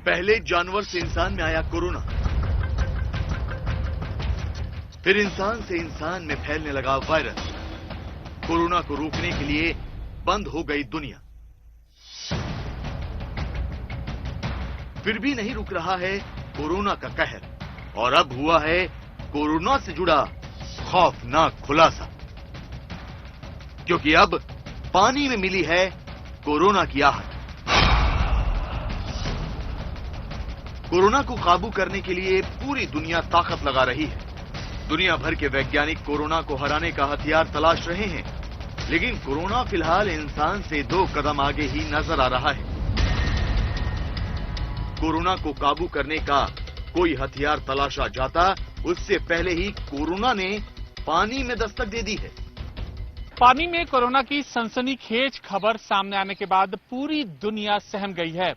पहले जानवर से इंसान में आया कोरोना, फिर इंसान से इंसान में फैलने लगा वायरस। कोरोना को रोकने के लिए बंद हो गई दुनिया। फिर भी नहीं रुक रहा है कोरोना का कहर, और अब हुआ है कोरोना से जुड़ा खौफनाक खुलासा, क्योंकि अब पानी में मिली है कोरोना की आहट। कोरोना को काबू करने के लिए पूरी दुनिया ताकत लगा रही है। दुनिया भर के वैज्ञानिक कोरोना को हराने का हथियार तलाश रहे हैं, लेकिन कोरोना फिलहाल इंसान से 2 कदम आगे ही नजर आ रहा है। कोरोना को काबू करने का कोई हथियार तलाशा जाता, उससे पहले ही कोरोना ने पानी में दस्तक दे दी है। पानी में कोरोना की सनसनीखेज खबर सामने आने के बाद पूरी दुनिया सहम गई है,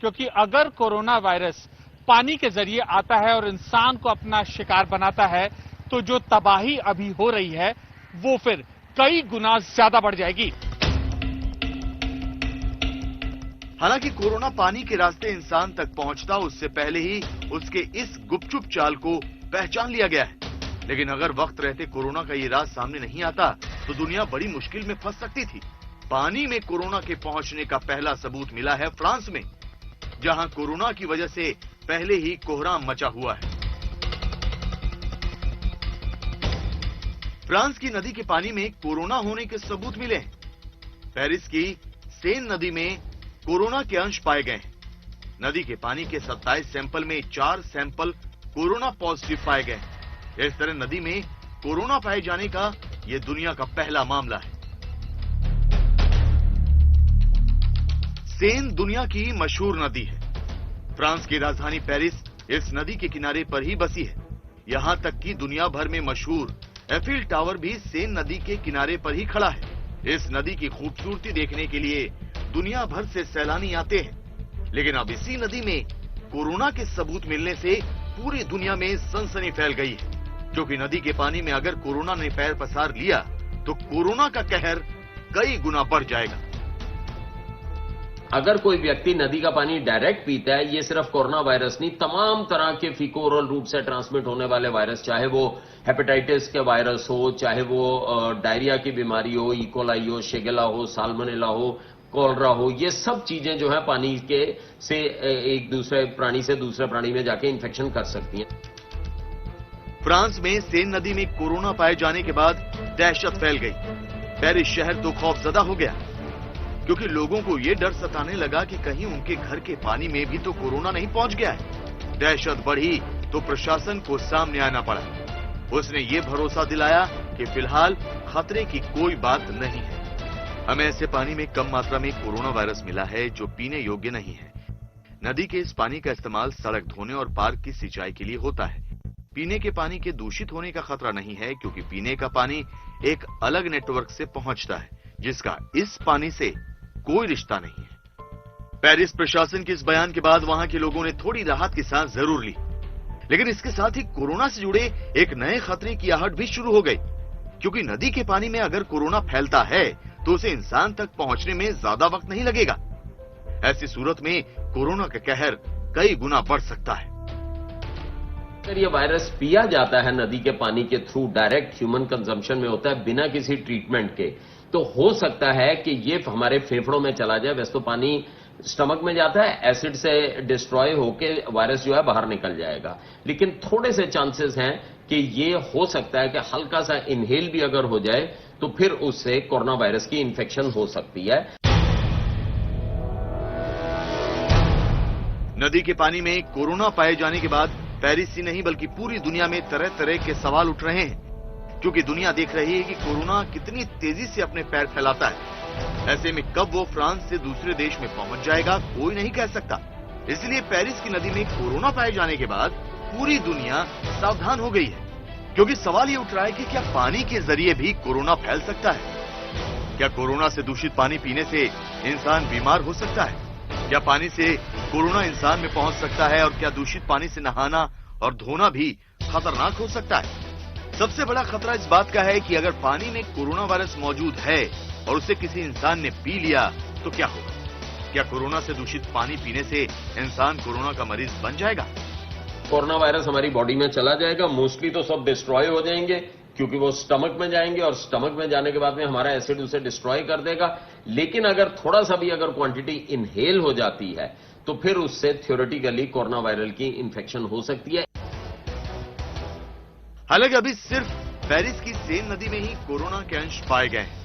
क्योंकि अगर कोरोना वायरस पानी के जरिए आता है और इंसान को अपना शिकार बनाता है, तो जो तबाही अभी हो रही है वो फिर कई गुना ज्यादा बढ़ जाएगी। हालांकि कोरोना पानी के रास्ते इंसान तक पहुंचता उससे पहले ही उसके इस गुपचुप चाल को पहचान लिया गया है। लेकिन अगर वक्त रहते कोरोना का ये राज सामने नहीं आता तो दुनिया बड़ी मुश्किल में फंस सकती थी। पानी में कोरोना के पहुंचने का पहला सबूत मिला है फ्रांस में, जहां कोरोना की वजह से पहले ही कोहराम मचा हुआ है। फ्रांस की नदी के पानी में कोरोना होने के सबूत मिले हैं। पेरिस की सेन नदी में कोरोना के अंश पाए गए हैं। नदी के पानी के 27 सैंपल में 4 सैंपल कोरोना पॉजिटिव पाए गए हैं। इस तरह नदी में कोरोना पाए जाने का यह दुनिया का पहला मामला है। सेन दुनिया की मशहूर नदी है। फ्रांस की राजधानी पेरिस इस नदी के किनारे पर ही बसी है। यहां तक कि दुनिया भर में मशहूर एफिल टावर भी सेन नदी के किनारे पर ही खड़ा है। इस नदी की खूबसूरती देखने के लिए दुनिया भर से सैलानी आते हैं। लेकिन अब इसी नदी में कोरोना के सबूत मिलने से पूरी दुनिया में सनसनी फैल गई है, क्योंकि नदी के पानी में अगर कोरोना ने पैर पसार लिया तो कोरोना का कहर कई गुना बढ़ जाएगा। अगर कोई व्यक्ति नदी का पानी डायरेक्ट पीता है, ये सिर्फ कोरोना वायरस नहीं, तमाम तरह के फीको ओरल रूप से ट्रांसमिट होने वाले वायरस, चाहे वो हेपेटाइटिस के वायरस हो, चाहे वो डायरिया की बीमारी हो, इकोलाई हो, शेगेला हो, साल्मोनेला हो, कोलरा हो, ये सब चीजें जो है पानी के से एक दूसरे प्राणी से दूसरे प्राणी में जाके इन्फेक्शन कर सकती हैं। फ्रांस में सेन नदी में कोरोना पाए जाने के बाद दहशत फैल गई। पेरिस शहर तो खौफजदा हो गया, क्योंकि लोगों को यह डर सताने लगा कि कहीं उनके घर के पानी में भी तो कोरोना नहीं पहुंच गया है। दहशत बढ़ी तो प्रशासन को सामने आना पड़ा। उसने ये भरोसा दिलाया कि फिलहाल खतरे की कोई बात नहीं है। हमें ऐसे पानी में कम मात्रा में कोरोना वायरस मिला है जो पीने योग्य नहीं है। नदी के इस पानी का इस्तेमाल सड़क धोने और पार्क की सिंचाई के लिए होता है। पीने के पानी के दूषित होने का खतरा नहीं है, क्योंकि पीने का पानी एक अलग नेटवर्क से पहुंचता है, जिसका इस पानी से कोई रिश्ता नहीं है। पेरिस प्रशासन के इस बयान के बाद वहां के लोगों ने थोड़ी राहत की सांस जरूर ली, लेकिन इसके साथ ही कोरोना से जुड़े एक नए खतरे की आहट भी शुरू हो गई, क्योंकि नदी के पानी में अगर कोरोना फैलता है तो उसे इंसान तक पहुंचने में ज्यादा वक्त नहीं लगेगा। ऐसी सूरत में कोरोना का कहर कई गुना बढ़ सकता है। अगर ये वायरस पिया जाता है नदी के पानी के थ्रू, डायरेक्ट ह्यूमन कंजम्पशन में होता है बिना किसी ट्रीटमेंट के, तो हो सकता है कि ये हमारे फेफड़ों में चला जाए। वैसे तो पानी स्टमक में जाता है, एसिड से डिस्ट्रॉय होके वायरस जो है बाहर निकल जाएगा, लेकिन थोड़े से चांसेस हैं कि ये हो सकता है कि हल्का सा इनहेल भी अगर हो जाए तो फिर उससे कोरोना वायरस की इन्फेक्शन हो सकती है। नदी के पानी में कोरोना पाए जाने के बाद पेरिस ही नहीं बल्कि पूरी दुनिया में तरह तरह के सवाल उठ रहे हैं, क्योंकि दुनिया देख रही है कि कोरोना कितनी तेजी से अपने पैर फैलाता है। ऐसे में कब वो फ्रांस से दूसरे देश में पहुंच जाएगा कोई नहीं कह सकता। इसलिए पेरिस की नदी में कोरोना पाए जाने के बाद पूरी दुनिया सावधान हो गई है, क्योंकि सवाल ये उठ रहा है कि क्या पानी के जरिए भी कोरोना फैल सकता है? क्या कोरोना से दूषित पानी पीने से इंसान बीमार हो सकता है? क्या पानी से कोरोना इंसान में पहुंच सकता है? और क्या दूषित पानी से नहाना और धोना भी खतरनाक हो सकता है? सबसे बड़ा खतरा इस बात का है कि अगर पानी में कोरोना वायरस मौजूद है और उसे किसी इंसान ने पी लिया तो क्या होगा? क्या कोरोना से दूषित पानी पीने से इंसान कोरोना का मरीज बन जाएगा? कोरोना वायरस हमारी बॉडी में चला जाएगा, मोस्टली तो सब डिस्ट्रॉय हो जाएंगे क्योंकि वो स्टमक में जाएंगे और स्टमक में जाने के बाद में हमारा एसिड उसे डिस्ट्रॉय कर देगा। लेकिन अगर थोड़ा सा भी अगर क्वांटिटी इनहेल हो जाती है तो फिर उससे थ्योरेटिकली कोरोना वायरल की इंफेक्शन हो सकती है। हालांकि अभी सिर्फ पेरिस की सेन नदी में ही कोरोना के अंश पाए गए हैं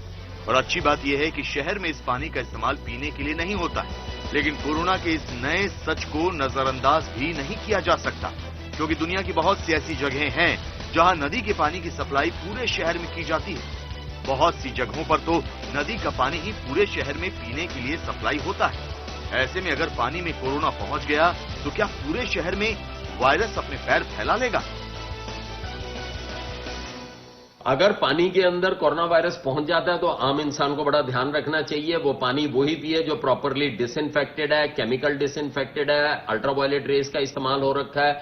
और अच्छी बात यह है कि शहर में इस पानी का इस्तेमाल पीने के लिए नहीं होता है। लेकिन कोरोना के इस नए सच को नजरअंदाज भी नहीं किया जा सकता, क्योंकि दुनिया की बहुत सी ऐसी जगहें हैं जहां नदी के पानी की सप्लाई पूरे शहर में की जाती है। बहुत सी जगहों पर तो नदी का पानी ही पूरे शहर में पीने के लिए सप्लाई होता है। ऐसे में अगर पानी में कोरोना पहुंच गया तो क्या पूरे शहर में वायरस अपने पैर फैला लेगा? अगर पानी के अंदर कोरोना वायरस पहुंच जाता है तो आम इंसान को बड़ा ध्यान रखना चाहिए। वो पानी वही पिए जो प्रॉपरली डिसइंफेक्टेड है, केमिकल डिसइंफेक्टेड है, अल्ट्रावायलेट रेज का इस्तेमाल हो रखा है।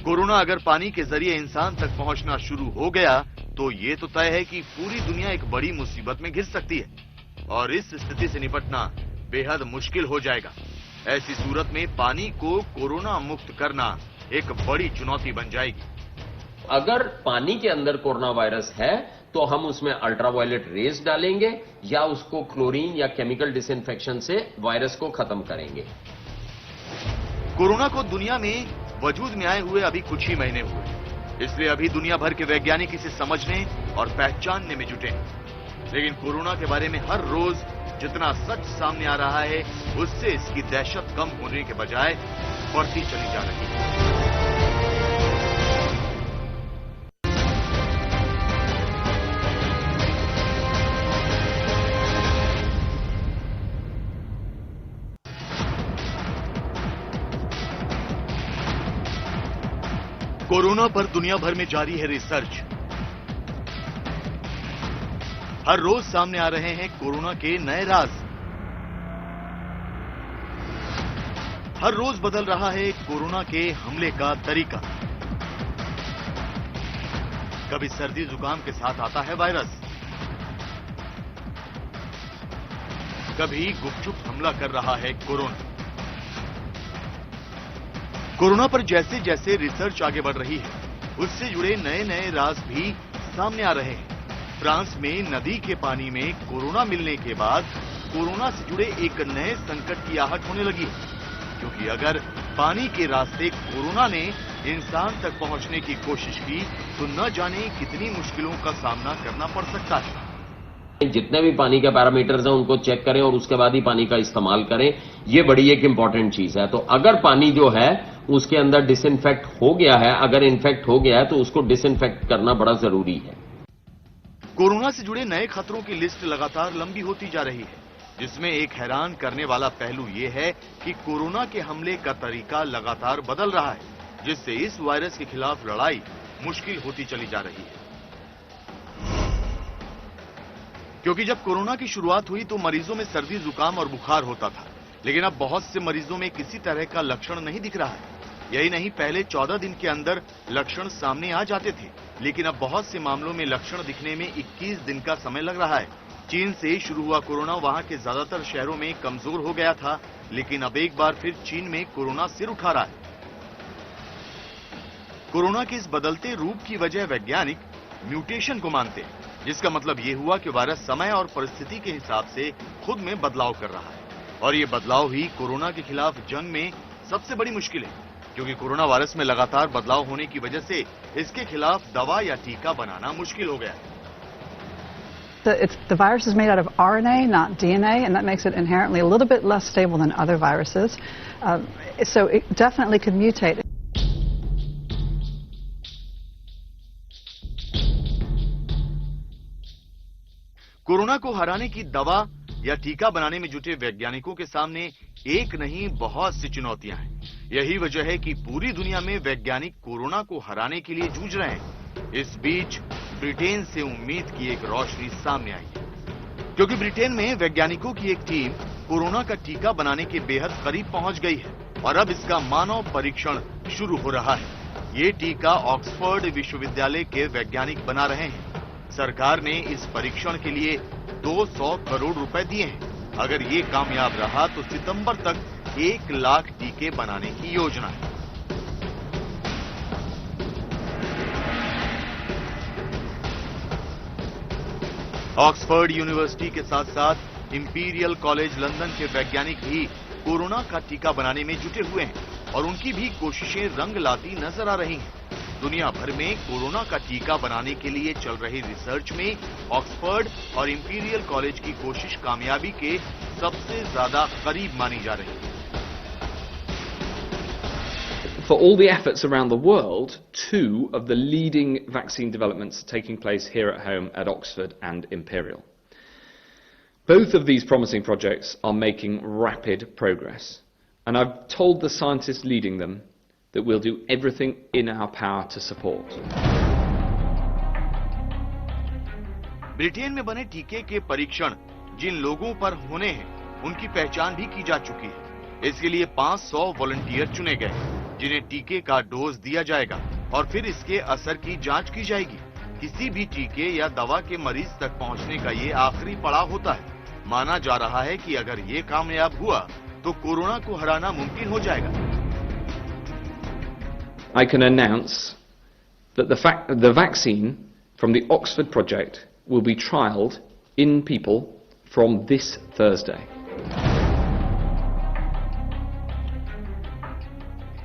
कोरोना अगर पानी के जरिए इंसान तक पहुंचना शुरू हो गया तो ये तो तय है कि पूरी दुनिया एक बड़ी मुसीबत में घिर सकती है और इस स्थिति से निपटना बेहद मुश्किल हो जाएगा। ऐसी सूरत में पानी को कोरोना मुक्त करना एक बड़ी चुनौती बन जाएगी। अगर पानी के अंदर कोरोना वायरस है तो हम उसमें अल्ट्रावायलेट रेज डालेंगे या उसको क्लोरीन या केमिकल डिसइंफेक्शन से वायरस को खत्म करेंगे। कोरोना को दुनिया में वजूद में आए हुए अभी कुछ ही महीने हुए, इसलिए अभी दुनिया भर के वैज्ञानिक इसे समझने और पहचानने में जुटे हैं। लेकिन कोरोना के बारे में हर रोज जितना सच सामने आ रहा है उससे इसकी दहशत कम होने के बजाय बढ़ती चली जा रही है। कोरोना पर दुनिया भर में जारी है रिसर्च। हर रोज सामने आ रहे हैं कोरोना के नए राज। हर रोज बदल रहा है कोरोना के हमले का तरीका। कभी सर्दी जुकाम के साथ आता है वायरस, कभी गुपचुप हमला कर रहा है कोरोना। कोरोना पर जैसे जैसे रिसर्च आगे बढ़ रही है उससे जुड़े नए नए राज भी सामने आ रहे हैं। फ्रांस में नदी के पानी में कोरोना मिलने के बाद कोरोना से जुड़े एक नए संकट की आहट होने लगी है, क्योंकि अगर पानी के रास्ते कोरोना ने इंसान तक पहुंचने की कोशिश की तो न जाने कितनी मुश्किलों का सामना करना पड़ सकता है। जितने भी पानी के पैरामीटर्स हैं उनको चेक करें और उसके बाद ही पानी का इस्तेमाल करें। ये बड़ी एक इंपॉर्टेंट चीज है। तो अगर पानी जो है उसके अंदर डिसइंफेक्ट हो गया है, अगर इन्फेक्ट हो गया है तो उसको डिसइंफेक्ट करना बड़ा जरूरी है। कोरोना से जुड़े नए खतरों की लिस्ट लगातार लंबी होती जा रही है, जिसमें एक हैरान करने वाला पहलू यह है कि कोरोना के हमले का तरीका लगातार बदल रहा है, जिससे इस वायरस के खिलाफ लड़ाई मुश्किल होती चली जा रही है। क्योंकि जब कोरोना की शुरुआत हुई तो मरीजों में सर्दी जुकाम और बुखार होता था, लेकिन अब बहुत से मरीजों में किसी तरह का लक्षण नहीं दिख रहा है। यही नहीं, पहले 14 दिन के अंदर लक्षण सामने आ जाते थे, लेकिन अब बहुत से मामलों में लक्षण दिखने में 21 दिन का समय लग रहा है। चीन से शुरू हुआ कोरोना वहां के ज्यादातर शहरों में कमजोर हो गया था, लेकिन अब एक बार फिर चीन में कोरोना सिर उठा रहा है। कोरोना के इस बदलते रूप की वजह वैज्ञानिक म्यूटेशन को मानते हैं, जिसका मतलब ये हुआ कि वायरस समय और परिस्थिति के हिसाब से खुद में बदलाव कर रहा है, और ये बदलाव ही कोरोना के खिलाफ जंग में सबसे बड़ी मुश्किल है, क्योंकि कोरोना वायरस में लगातार बदलाव होने की वजह से इसके खिलाफ दवा या टीका बनाना मुश्किल हो गया है। The virus is made out of RNA, not DNA, and that makes it inherently a little bit less stable than other viruses. So it definitely could mutate. Corona को हराने की दवा या टीका बनाने में जुटे वैज्ञानिकों के सामने एक नहीं बहुत सी चुनौतियां हैं। यही वजह है कि पूरी दुनिया में वैज्ञानिक कोरोना को हराने के लिए जूझ रहे हैं। इस बीच ब्रिटेन से उम्मीद की एक रोशनी सामने आई है, क्योंकि ब्रिटेन में वैज्ञानिकों की एक टीम कोरोना का टीका बनाने के बेहद करीब पहुंच गई है और अब इसका मानव परीक्षण शुरू हो रहा है। ये टीका ऑक्सफोर्ड विश्वविद्यालय के वैज्ञानिक बना रहे हैं। सरकार ने इस परीक्षण के लिए 200 करोड़ रुपए दिए हैं। अगर ये कामयाब रहा तो सितंबर तक 1 लाख टीके बनाने की योजना है। ऑक्सफोर्ड यूनिवर्सिटी के साथ साथ इंपीरियल कॉलेज लंदन के वैज्ञानिक भी कोरोना का टीका बनाने में जुटे हुए हैं और उनकी भी कोशिशें रंग लाती नजर आ रही हैं। दुनिया भर में कोरोना का टीका बनाने के लिए चल रही रिसर्च में ऑक्सफोर्ड और इंपीरियल कॉलेज की कोशिश कामयाबी के सबसे ज्यादा करीब मानी जा रही है। For all the efforts around the world, 2 of the leading vaccine developments are taking place here at home at Oxford and Imperial. Both of these promising projects are making rapid progress, and I've told the scientists leading them that we'll do everything in our power to support. Britain में बने टीके के परीक्षण जिन लोगों पर होने हैं, उनकी पहचान भी की जा चुकी है। इसके लिए 500 वॉलंटियर चुने गए जिन्हें टीके का डोज दिया जाएगा और फिर इसके असर की जांच की जाएगी। किसी भी टीके या दवा के मरीज तक पहुंचने का ये आखिरी पड़ाव होता है। माना जा रहा है कि अगर ये कामयाब हुआ तो कोरोना को हराना मुमकिन हो जाएगा। I can announce that the vaccine from the Oxford project will be trialled in people from this Thursday.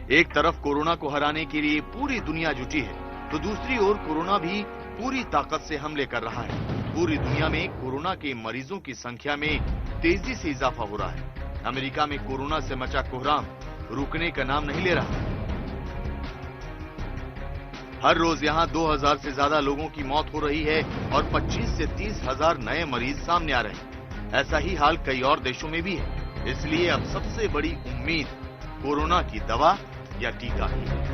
एक तरफ कोरोना को हराने के लिए पूरी दुनिया जुटी है, तो दूसरी ओर कोरोना भी पूरी ताकत से हमले कर रहा है। पूरी दुनिया में कोरोना के मरीजों की संख्या में तेजी से इजाफा हो रहा है। अमेरिका में कोरोना से मचा कोहराम रुकने का नाम नहीं ले रहा। हर रोज यहां 2000 से ज्यादा लोगों की मौत हो रही है और 25 से 30 हजार नए मरीज सामने आ रहे हैं। ऐसा ही हाल कई और देशों में भी है। इसलिए अब सबसे बड़ी उम्मीद कोरोना की दवा या टीका ही है।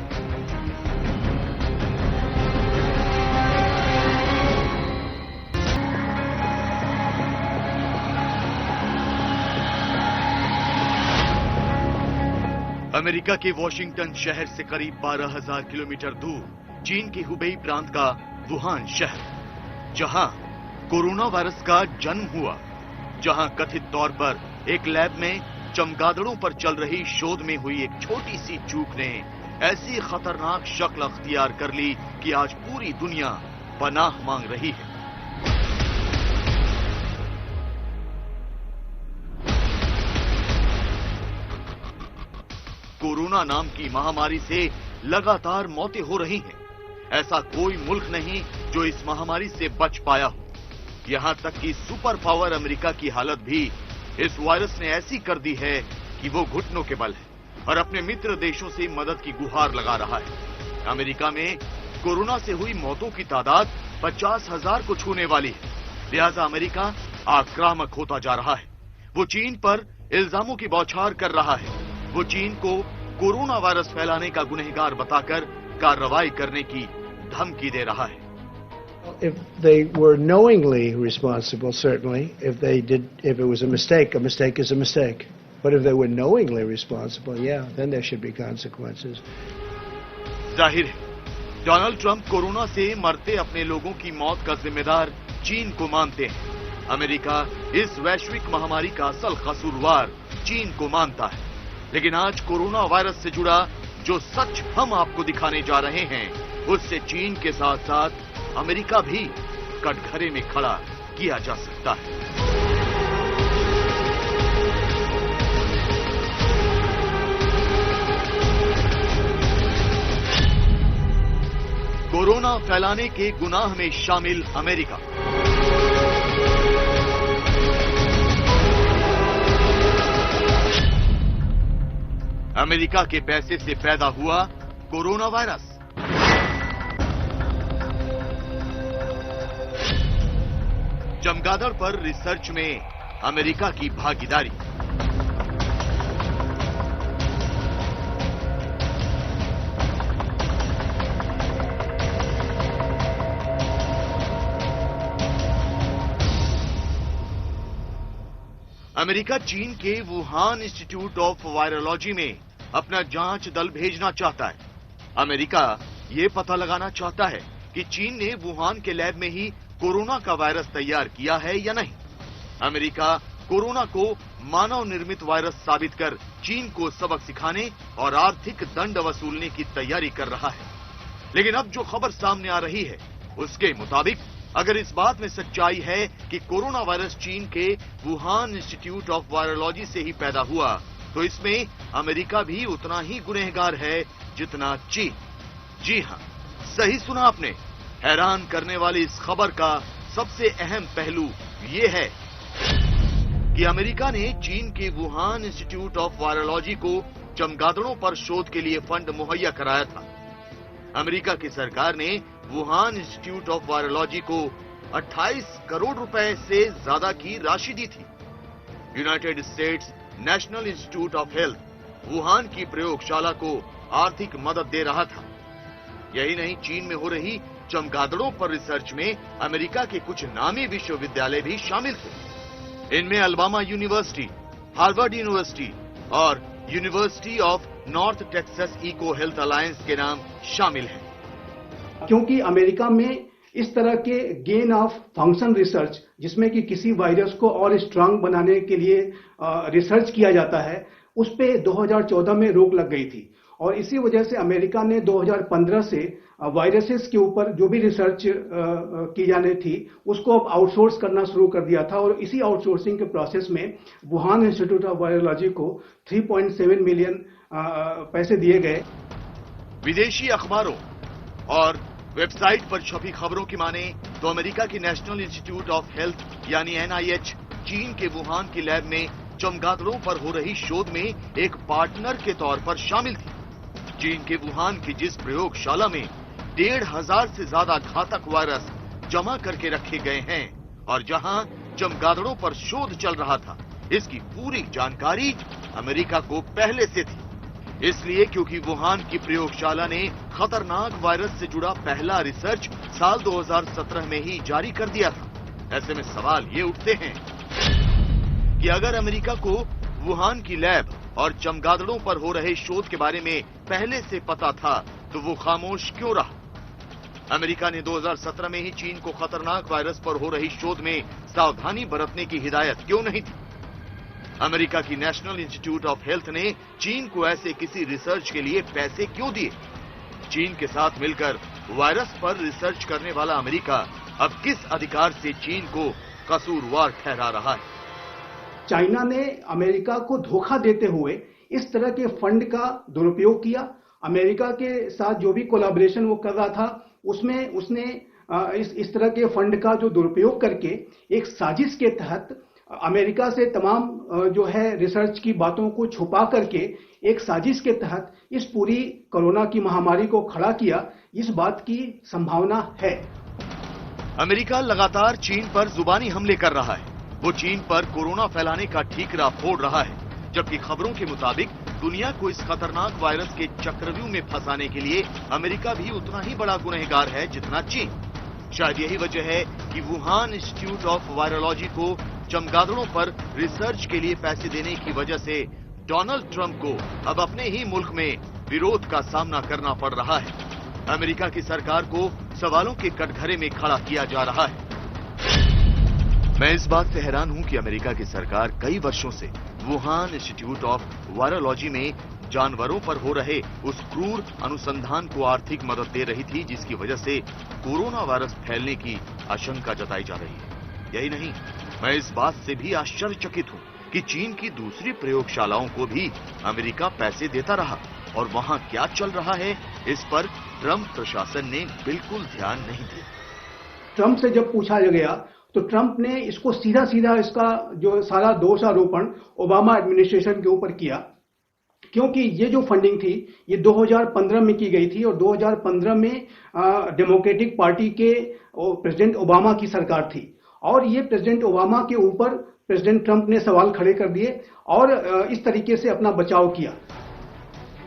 अमेरिका के वॉशिंगटन शहर से करीब 12,000 किलोमीटर दूर चीन के हुबेई प्रांत का वुहान शहर, जहां कोरोना वायरस का जन्म हुआ, जहां कथित तौर पर एक लैब में चमगादड़ों पर चल रही शोध में हुई एक छोटी सी चूक ने ऐसी खतरनाक शक्ल अख्तियार कर ली कि आज पूरी दुनिया पनाह मांग रही है। कोरोना नाम की महामारी से लगातार मौतें हो रही हैं। ऐसा कोई मुल्क नहीं जो इस महामारी से बच पाया हो। यहां तक कि सुपर पावर अमेरिका की हालत भी इस वायरस ने ऐसी कर दी है कि वो घुटनों के बल है और अपने मित्र देशों से मदद की गुहार लगा रहा है। अमेरिका में कोरोना से हुई मौतों की तादाद 50,000 को छूने वाली है। लिहाजा अमेरिका आक्रामक होता जा रहा है। वो चीन पर इल्जामों की बौछार कर रहा है। वो चीन को कोरोना वायरस फैलाने का गुनहगार बताकर कार्रवाई करने की धमकी दे रहा है। If they were knowingly responsible, certainly. If it was a mistake is a mistake. But if they were knowingly responsible, yeah, then there should be consequences. जाहिर है, डोनाल्ड ट्रंप कोरोना से मरते अपने लोगों की मौत का जिम्मेदार चीन को मानते हैं। अमेरिका इस वैश्विक महामारी का असल कसूरवार चीन को मानता है। लेकिन आज कोरोना वायरस से जुड़ा जो सच हम आपको दिखाने जा रहे हैं, उससे चीन के साथ साथ अमेरिका भी कटघरे में खड़ा किया जा सकता है। कोरोना फैलाने के गुनाह में शामिल अमेरिका। अमेरिका के पैसे से पैदा हुआ कोरोना वायरस। चमगादड़ पर रिसर्च में अमेरिका की भागीदारी। अमेरिका चीन के वुहान इंस्टीट्यूट ऑफ वायरोलॉजी में अपना जांच दल भेजना चाहता है। अमेरिका ये पता लगाना चाहता है कि चीन ने वुहान के लैब में ही कोरोना का वायरस तैयार किया है या नहीं। अमेरिका कोरोना को मानव निर्मित वायरस साबित कर चीन को सबक सिखाने और आर्थिक दंड वसूलने की तैयारी कर रहा है। लेकिन अब जो खबर सामने आ रही है उसके मुताबिक अगर इस बात में सच्चाई है कि कोरोना वायरस चीन के वुहान इंस्टीट्यूट ऑफ वायरोलॉजी से ही पैदा हुआ, तो इसमें अमेरिका भी उतना ही गुनहगार है जितना चीन। जी हां, सही सुना आपने। हैरान करने वाली इस खबर का सबसे अहम पहलू ये है कि अमेरिका ने चीन के वुहान इंस्टीट्यूट ऑफ वायरोलॉजी को चमगादड़ों पर शोध के लिए फंड मुहैया कराया था। अमेरिका की सरकार ने वुहान इंस्टीट्यूट ऑफ वायरोलॉजी को 28 करोड़ रुपए से ज्यादा की राशि दी थी। United states national institute of health Wuhan की प्रयोगशाला को आर्थिक मदद दे रहा था। यही नहीं, चीन में हो रही चमगादड़ों पर रिसर्च में अमेरिका के कुछ नामी विश्वविद्यालय भी शामिल थे। इनमें अल्बामा यूनिवर्सिटी, हार्वर्ड यूनिवर्सिटी और university of North Texas eco health alliance के नाम शामिल हैं। क्योंकि अमेरिका में इस तरह के गेन ऑफ फंक्शन रिसर्च, जिसमें कि किसी वायरस को और स्ट्रांग बनाने के लिए रिसर्च किया जाता है, उस पे 2014 में रोक लग गई थी और इसी वजह से अमेरिका ने 2015 से वायरसेस के ऊपर जो भी रिसर्च की जानी थी उसको अब आउटसोर्स करना शुरू कर दिया था। और इसी आउटसोर्सिंग के प्रोसेस में वुहान इंस्टीट्यूट ऑफ वायरोलॉजी को 3.7 मिलियन पैसे दिए गए। विदेशी अखबारों और वेबसाइट पर छपी खबरों की माने तो अमेरिका की नेशनल इंस्टीट्यूट ऑफ हेल्थ यानी NIH चीन के वुहान की लैब में चमगादड़ों पर हो रही शोध में एक पार्टनर के तौर पर शामिल थी। चीन के वुहान की जिस प्रयोगशाला में 1,500 से ज्यादा घातक वायरस जमा करके रखे गए हैं और जहां चमगादड़ों पर शोध चल रहा था, इसकी पूरी जानकारी अमेरिका को पहले से थी। इसलिए क्योंकि वुहान की प्रयोगशाला ने खतरनाक वायरस से जुड़ा पहला रिसर्च साल 2017 में ही जारी कर दिया था। ऐसे में सवाल ये उठते हैं कि अगर अमेरिका को वुहान की लैब और चमगादड़ों पर हो रहे शोध के बारे में पहले से पता था तो वो खामोश क्यों रहा? अमेरिका ने 2017 में ही चीन को खतरनाक वायरस पर हो रही शोध में सावधानी बरतने की हिदायत क्यों नहीं दी? अमेरिका की नेशनल इंस्टीट्यूट ऑफ हेल्थ ने चीन को ऐसे किसी रिसर्च के लिए पैसे क्यों दिए? चीन के साथ मिलकर वायरस पर रिसर्च करने वाला अमेरिका अब किस अधिकार से चीन को कसूरवार ठहरा रहा है? चाइना ने अमेरिका को धोखा देते हुए इस तरह के फंड का दुरुपयोग किया। अमेरिका के साथ जो भी कोलैबोरेशन वो कर रहा था उसमें उसने इस तरह के फंड का जो दुरुपयोग करके एक साजिश के तहत अमेरिका से तमाम जो है रिसर्च की बातों को छुपा करके एक साजिश के तहत इस पूरी कोरोना की महामारी को खड़ा किया। इस बात की संभावना है। अमेरिका लगातार चीन पर जुबानी हमले कर रहा है। वो चीन पर कोरोना फैलाने का ठीकरा फोड़ रहा है, जबकि खबरों के मुताबिक दुनिया को इस खतरनाक वायरस के चक्रव्यूह में फंसाने के लिए अमेरिका भी उतना ही बड़ा गुनहगार है जितना चीन। शायद यही वजह है कि वुहान इंस्टीट्यूट ऑफ वायरोलॉजी को चमगादड़ों पर रिसर्च के लिए पैसे देने की वजह से डोनाल्ड ट्रंप को अब अपने ही मुल्क में विरोध का सामना करना पड़ रहा है। अमेरिका की सरकार को सवालों के कटघरे में खड़ा किया जा रहा है। मैं इस बात से हैरान हूं कि अमेरिका की सरकार कई वर्षों से वुहान इंस्टीट्यूट ऑफ वायरोलॉजी में जानवरों पर हो रहे उस क्रूर अनुसंधान को आर्थिक मदद दे रही थी जिसकी वजह से कोरोना वायरस फैलने की आशंका जताई जा रही है। यही नहीं, मैं इस बात से भी आश्चर्यचकित हूं कि चीन की दूसरी प्रयोगशालाओं को भी अमेरिका पैसे देता रहा और वहां क्या चल रहा है इस पर ट्रंप प्रशासन ने बिल्कुल ध्यान नहीं दिया। ट्रंप से जब पूछा गया तो ट्रंप ने इसको सीधा सीधा इसका जो सारा दोषारोपण ओबामा एडमिनिस्ट्रेशन के ऊपर किया, क्योंकि ये जो फंडिंग थी ये 2015 में की गई थी और 2015 में डेमोक्रेटिक पार्टी के प्रेसिडेंट ओबामा की सरकार थी और ये प्रेसिडेंट ओबामा के ऊपर प्रेसिडेंट ट्रंप ने सवाल खड़े कर दिए और इस तरीके से अपना बचाव किया।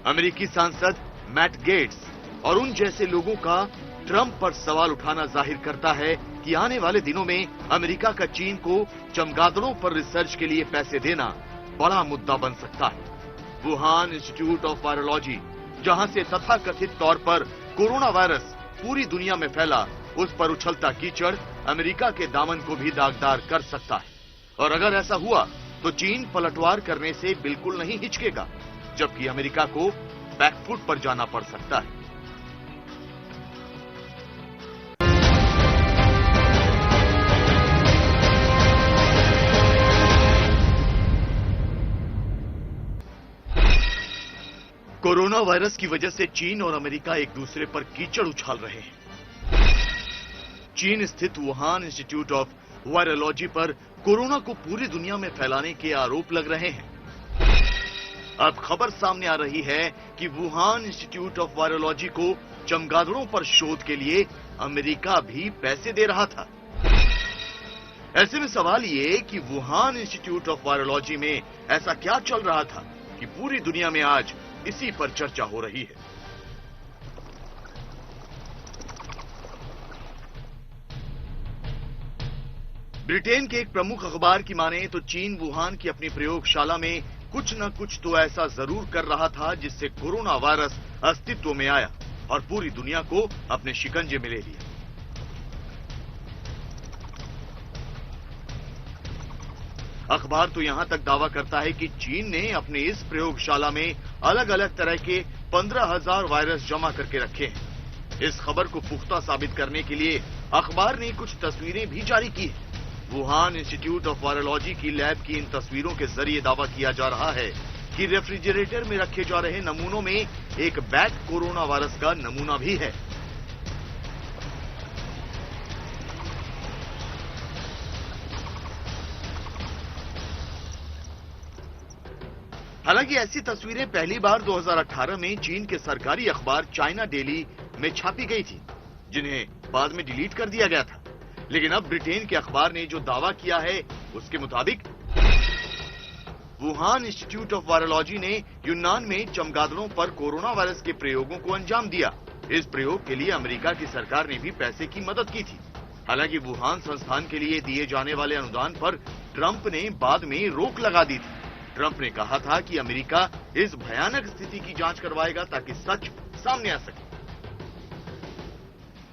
अमेरिकी सांसद मैट गेट्स और उन जैसे लोगों का ट्रंप पर सवाल उठाना जाहिर करता है कि आने वाले दिनों में अमेरिका का चीन को चमगादड़ों पर रिसर्च के लिए पैसे देना बड़ा मुद्दा बन सकता है। वुहान इंस्टीट्यूट ऑफ वायरोलॉजी, जहां से तथाकथित तौर पर कोरोना वायरस पूरी दुनिया में फैला, उस पर उछलता कीचड़ अमेरिका के दामन को भी दागदार कर सकता है। और अगर ऐसा हुआ तो चीन पलटवार करने से बिल्कुल नहीं हिचकेगा, जबकि अमेरिका को बैकफुट पर जाना पड़ सकता है। कोरोना वायरस की वजह से चीन और अमेरिका एक दूसरे पर कीचड़ उछाल रहे हैं। चीन स्थित वुहान इंस्टीट्यूट ऑफ वायरोलॉजी पर कोरोना को पूरी दुनिया में फैलाने के आरोप लग रहे हैं। अब खबर सामने आ रही है कि वुहान इंस्टीट्यूट ऑफ वायरोलॉजी को चमगादड़ों पर शोध के लिए अमेरिका भी पैसे दे रहा था। ऐसे में सवाल ये कि वुहान इंस्टीट्यूट ऑफ वायरोलॉजी में ऐसा क्या चल रहा था कि पूरी दुनिया में आज इसी पर चर्चा हो रही है। ब्रिटेन के एक प्रमुख अखबार की माने तो चीन वुहान की अपनी प्रयोगशाला में कुछ न कुछ तो ऐसा जरूर कर रहा था जिससे कोरोना वायरस अस्तित्व में आया और पूरी दुनिया को अपने शिकंजे में ले लिया। अखबार तो यहां तक दावा करता है कि चीन ने अपने इस प्रयोगशाला में अलग अलग तरह के 15,000 वायरस जमा करके रखे हैं। इस खबर को पुख्ता साबित करने के लिए अखबार ने कुछ तस्वीरें भी जारी की है। वुहान इंस्टीट्यूट ऑफ वायरोलॉजी की लैब की इन तस्वीरों के जरिए दावा किया जा रहा है कि रेफ्रिजरेटर में रखे जा रहे नमूनों में एक बैक कोरोना वायरस का नमूना भी है। हालांकि ऐसी तस्वीरें पहली बार 2018 में चीन के सरकारी अखबार चाइना डेली में छापी गई थी, जिन्हें बाद में डिलीट कर दिया गया था। लेकिन अब ब्रिटेन के अखबार ने जो दावा किया है उसके मुताबिक वुहान इंस्टीट्यूट ऑफ वायरोलॉजी ने यूनान में चमगादड़ों पर कोरोना वायरस के प्रयोगों को अंजाम दिया। इस प्रयोग के लिए अमेरिका की सरकार ने भी पैसे की मदद की थी। हालांकि वुहान संस्थान के लिए दिए जाने वाले अनुदान पर ट्रंप ने बाद में रोक लगा दी थी। ट्रंप ने कहा था कि अमेरिका इस भयानक स्थिति की जांच करवाएगा ताकि सच सामने आ सके।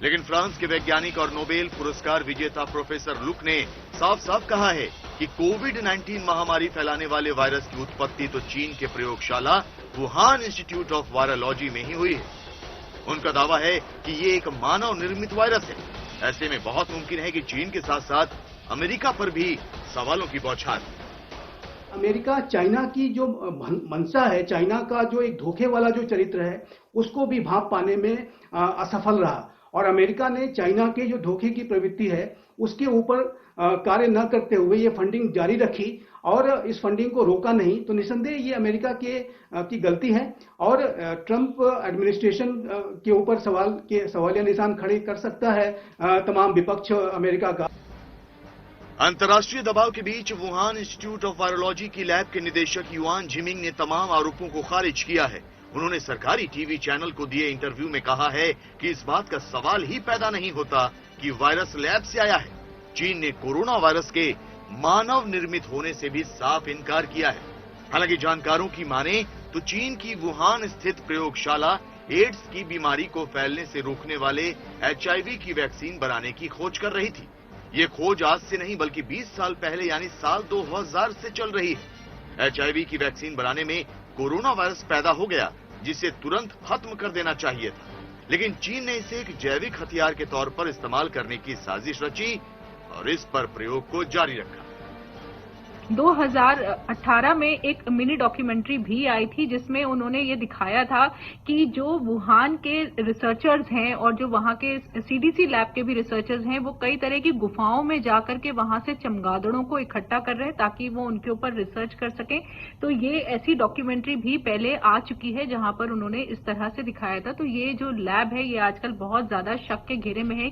लेकिन फ्रांस के वैज्ञानिक और नोबेल पुरस्कार विजेता प्रोफेसर लुक ने साफ साफ कहा है कि कोविड-19 महामारी फैलाने वाले वायरस की उत्पत्ति तो चीन के प्रयोगशाला वुहान इंस्टीट्यूट ऑफ वायरोलॉजी में ही हुई है। उनका दावा है कि ये एक मानव निर्मित वायरस है। ऐसे में बहुत मुमकिन है कि चीन के साथ साथ अमेरिका पर भी सवालों की बौछार है। अमेरिका चाइना की जो मंशा है, चाइना का जो एक धोखे वाला जो चरित्र है, उसको भी भांप पाने में असफल रहा और अमेरिका ने चाइना के जो धोखे की प्रवृत्ति है उसके ऊपर कार्य न करते हुए ये फंडिंग जारी रखी और इस फंडिंग को रोका नहीं। तो निसंदेह ये अमेरिका की गलती है और ट्रंप एडमिनिस्ट्रेशन के ऊपर सवालिया निशान खड़े कर सकता है तमाम विपक्ष अमेरिका का। अंतर्राष्ट्रीय दबाव के बीच वुहान इंस्टीट्यूट ऑफ वायरोलॉजी की लैब के निदेशक युआन झिमिंग ने तमाम आरोपों को खारिज किया है। उन्होंने सरकारी टीवी चैनल को दिए इंटरव्यू में कहा है कि इस बात का सवाल ही पैदा नहीं होता कि वायरस लैब से आया है। चीन ने कोरोना वायरस के मानव निर्मित होने से भी साफ इनकार किया है। हालांकि जानकारों की माने तो चीन की वुहान स्थित प्रयोगशाला एड्स की बीमारी को फैलने से रोकने वाले HIV की वैक्सीन बनाने की खोज कर रही थी। ये खोज आज से नहीं बल्कि 20 साल पहले यानी साल 2000 से चल रही है। HIV की वैक्सीन बनाने में कोरोना वायरस पैदा हो गया जिसे तुरंत खत्म कर देना चाहिए था, लेकिन चीन ने इसे एक जैविक हथियार के तौर पर इस्तेमाल करने की साजिश रची और इस पर प्रयोग को जारी रखा। 2018 में एक मिनी डॉक्यूमेंट्री भी आई थी जिसमें उन्होंने ये दिखाया था कि जो वुहान के रिसर्चर्स हैं और जो वहां के CDC लैब के भी रिसर्चर्स हैं वो कई तरह की गुफाओं में जाकर के वहां से चमगादड़ों को इकट्ठा कर रहे हैं ताकि वो उनके ऊपर रिसर्च कर सकें। तो ये ऐसी डॉक्यूमेंट्री भी पहले आ चुकी है जहां पर उन्होंने इस तरह से दिखाया था। तो ये जो लैब है ये आजकल बहुत ज्यादा शक के घेरे में है।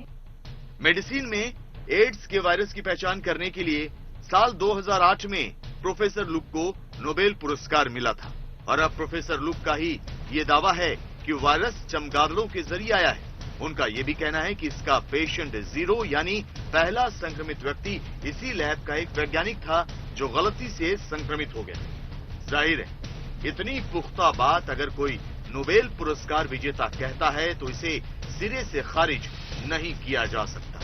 मेडिसिन में एड्स के वायरस की पहचान करने के लिए साल 2008 में प्रोफेसर लुक को नोबेल पुरस्कार मिला था और अब प्रोफेसर लुक का ही ये दावा है कि वायरस चमगादड़ों के जरिए आया है। उनका ये भी कहना है कि इसका पेशेंट 0 यानी पहला संक्रमित व्यक्ति इसी लैब का एक वैज्ञानिक था जो गलती से संक्रमित हो गया। जाहिर है इतनी पुख्ता बात अगर कोई नोबेल पुरस्कार विजेता कहता है तो इसे सिरे से खारिज नहीं किया जा सकता।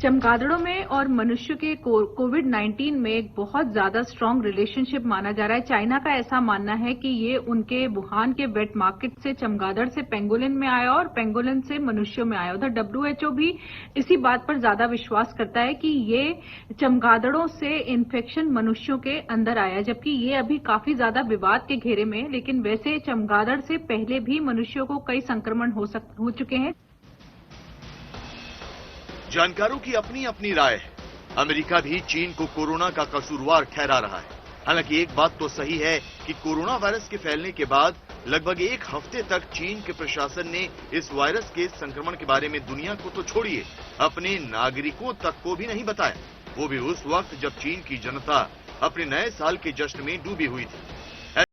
चमगादड़ों में और मनुष्य के कोविड-19 में एक बहुत ज्यादा स्ट्रांग रिलेशनशिप माना जा रहा है। चाइना का ऐसा मानना है कि ये उनके वुहान के वेट मार्केट से चमगादड़ से पेंगोलिन में आया और पेंगोलिन से मनुष्यों में आया। उधर WHO भी इसी बात पर ज्यादा विश्वास करता है कि ये चमगादड़ों से इन्फेक्शन मनुष्यों के अंदर आया, जबकि ये अभी काफी ज्यादा विवाद के घेरे में है। लेकिन वैसे चमगादड़ से पहले भी मनुष्यों को कई संक्रमण हो चुके हैं। जानकारों की अपनी अपनी राय है। अमेरिका भी चीन को कोरोना का कसूरवार ठहरा रहा है। हालांकि एक बात तो सही है कि कोरोना वायरस के फैलने के बाद लगभग एक हफ्ते तक चीन के प्रशासन ने इस वायरस के संक्रमण के बारे में दुनिया को तो छोड़िए, अपने नागरिकों तक को भी नहीं बताया। वो भी उस वक्त जब चीन की जनता अपने नए साल के जश्न में डूबी हुई थी।